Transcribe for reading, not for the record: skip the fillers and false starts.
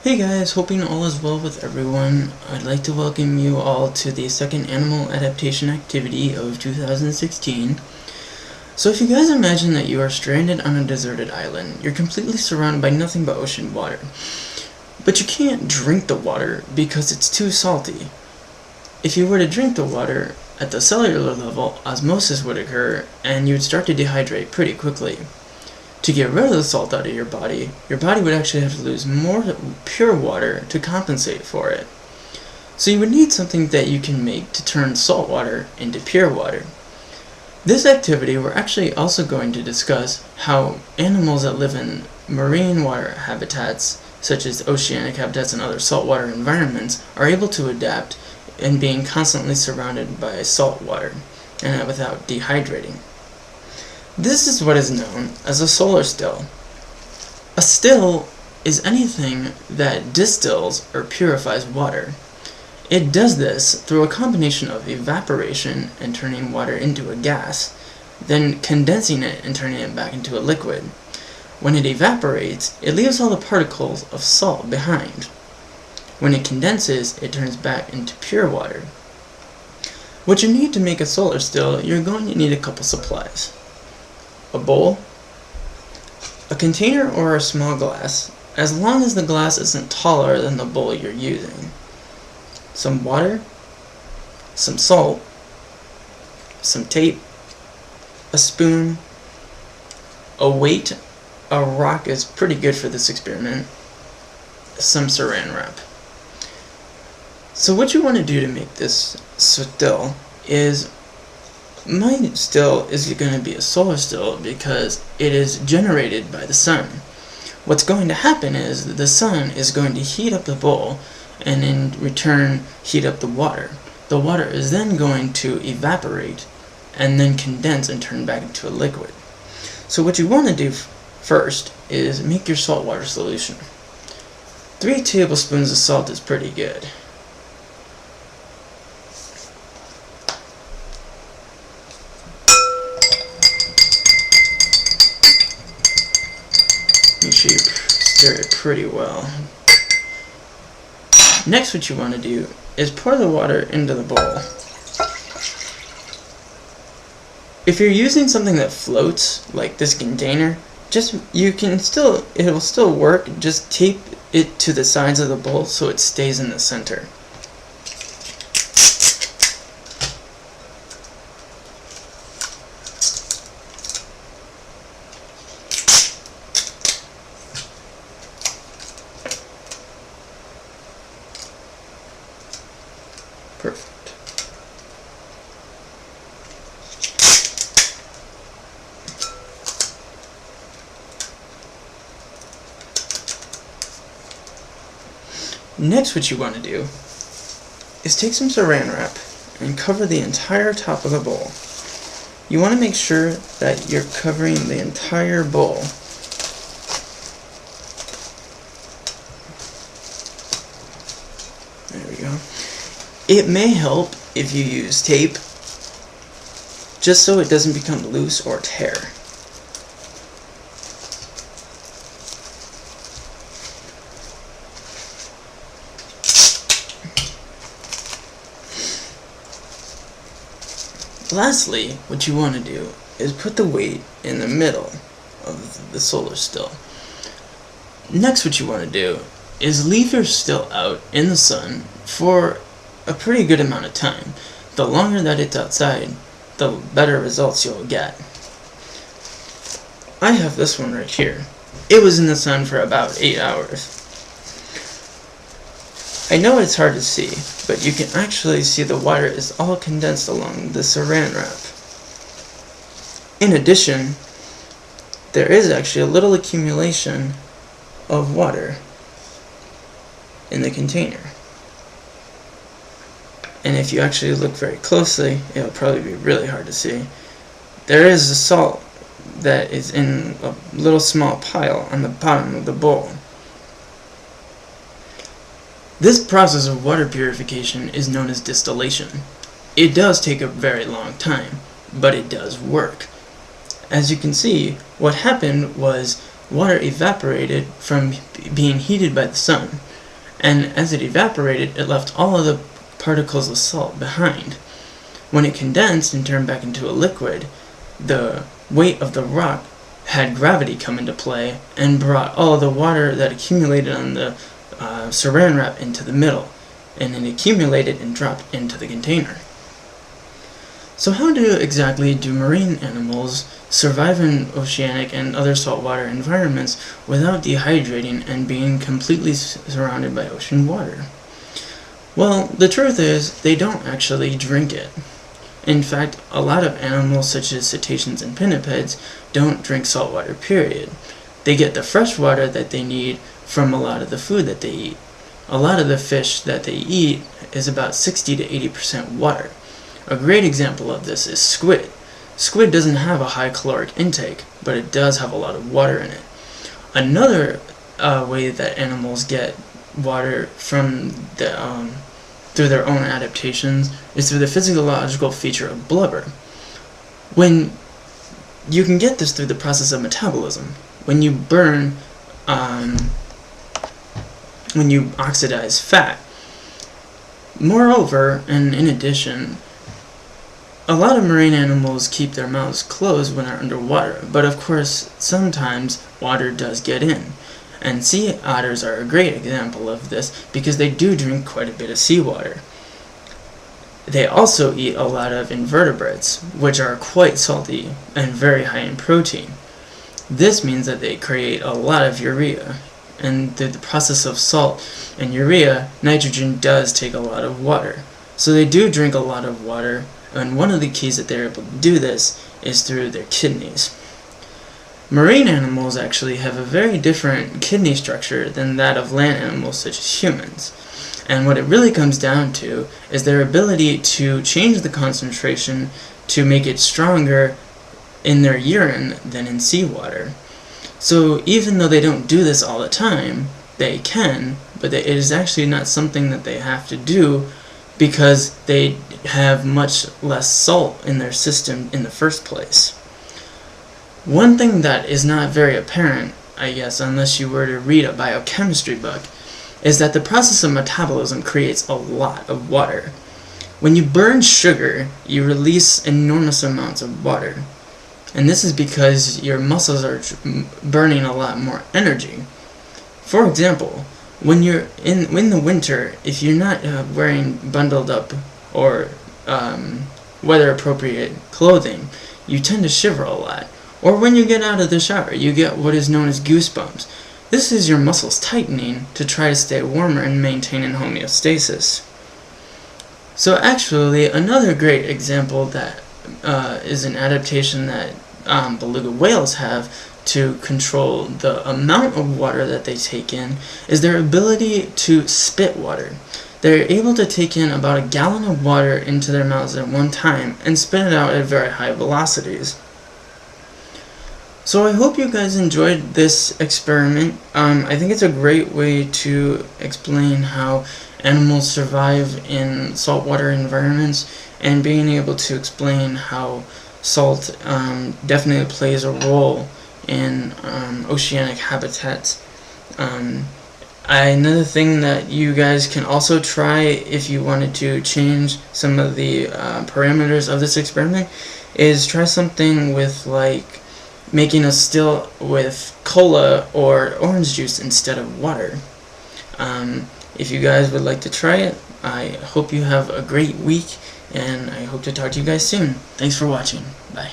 Hey guys, hoping all is well with everyone. I'd like to welcome you all to the second animal adaptation activity of 2016. So if you guys imagine that you are stranded on a deserted island, you're completely surrounded by nothing but ocean water. But you can't drink the water because it's too salty. If you were to drink the water, at the cellular level, osmosis would occur and you would start to dehydrate pretty quickly. To get rid of the salt out of your body would actually have to lose more pure water to compensate for it. So you would need something that you can make to turn salt water into pure water. This activity, we're actually also going to discuss how animals that live in marine water habitats, such as oceanic habitats and other saltwater environments, are able to adapt in being constantly surrounded by salt water and without dehydrating. This is what is known as a solar still. A still is anything that distills or purifies water. It does this through a combination of evaporation and turning water into a gas, then condensing it and turning it back into a liquid. When it evaporates, it leaves all the particles of salt behind. When it condenses, it turns back into pure water. What you need to make a solar still, you're going to need a couple supplies. A bowl, a container or a small glass, as long as the glass isn't taller than the bowl you're using. Some water, some salt, some tape, a spoon, a weight, a rock is pretty good for this experiment, some saran wrap. So what you want to do to make this still is, my still is going to be a solar still because it is generated by the sun. What's going to happen is the sun is going to heat up the bowl and in return heat up the water. The water is then going to evaporate and then condense and turn back into a liquid. So what you want to do first is make your saltwater solution. 3 tablespoons of salt is pretty good. Make sure you stir it pretty well. Next, what you want to do is pour the water into the bowl. If you're using something that floats, like this container, it will still work. Just tape it to the sides of the bowl so it stays in the center. Perfect. Next, what you want to do is take some saran wrap and cover the entire top of the bowl. You want to make sure that you're covering the entire bowl. There we go. It may help if you use tape, just so it doesn't become loose or tear. Lastly, what you want to do is put the weight in the middle of the solar still. Next, what you want to do is leave your still out in the sun for a pretty good amount of time. The longer that it's outside, the better results you'll get. I have this one right here. It was in the sun for about 8 hours. I know it's hard to see, but you can actually see the water is all condensed along the saran wrap. In addition, there is actually a little accumulation of water in the container. And if you actually look very closely, it'll probably be really hard to see. There is a salt that is in a little small pile on the bottom of the bowl. This process of water purification is known as distillation. It does take a very long time, but it does work. As you can see, what happened was water evaporated from being heated by the sun. and as it evaporated, it left all of the particles of salt behind. When it condensed and turned back into a liquid, the weight of the rock had gravity come into play and brought all of the water that accumulated on the saran wrap into the middle, and it accumulated and dropped into the container. So how exactly do marine animals survive in oceanic and other saltwater environments without dehydrating and being completely surrounded by ocean water? Well, the truth is, they don't actually drink it. In fact, a lot of animals such as cetaceans and pinnipeds don't drink saltwater, period. They get the fresh water that they need from a lot of the food that they eat. A lot of the fish that they eat is about 60 to 80% water. A great example of this is squid. Squid doesn't have a high caloric intake, but it does have a lot of water in it. Another way that animals get water from through their own adaptations is through the physiological feature of blubber. When you can get this through the process of metabolism. When you burn, when you oxidize fat. Moreover, and in addition, a lot of marine animals keep their mouths closed when they're underwater, but of course, sometimes water does get in. And sea otters are a great example of this because they do drink quite a bit of seawater. They also eat a lot of invertebrates, which are quite salty and very high in protein. This means that they create a lot of urea, and through the process of salt and urea, nitrogen does take a lot of water. So they do drink a lot of water, and one of the keys that they're able to do this is through their kidneys. Marine animals actually have a very different kidney structure than that of land animals such as humans. And what it really comes down to is their ability to change the concentration to make it stronger in their urine than in seawater. So even though they don't do this all the time, they can, but it is actually not something that they have to do because they have much less salt in their system in the first place. One thing that is not very apparent, I guess, unless you were to read a biochemistry book, is that the process of metabolism creates a lot of water. When you burn sugar, you release enormous amounts of water. And this is because your muscles are burning a lot more energy. For example, when you're in the winter, if you're not wearing bundled up or weather appropriate clothing, you tend to shiver a lot. Or when you get out of the shower, you get what is known as goosebumps. This is your muscles tightening to try to stay warmer and maintain in homeostasis. So actually, another great example that is an adaptation that beluga whales have to control the amount of water that they take in is their ability to spit water. They're able to take in about a gallon of water into their mouths at one time and spit it out at very high velocities. So I hope you guys enjoyed this experiment. I think it's a great way to explain how animals survive in saltwater environments, and being able to explain how salt definitely plays a role in oceanic habitats. Another thing that you guys can also try if you wanted to change some of the parameters of this experiment is try something with like making a still with cola or orange juice instead of water. If you guys would like to try it, I hope you have a great week, and I hope to talk to you guys soon. Thanks for watching. Bye.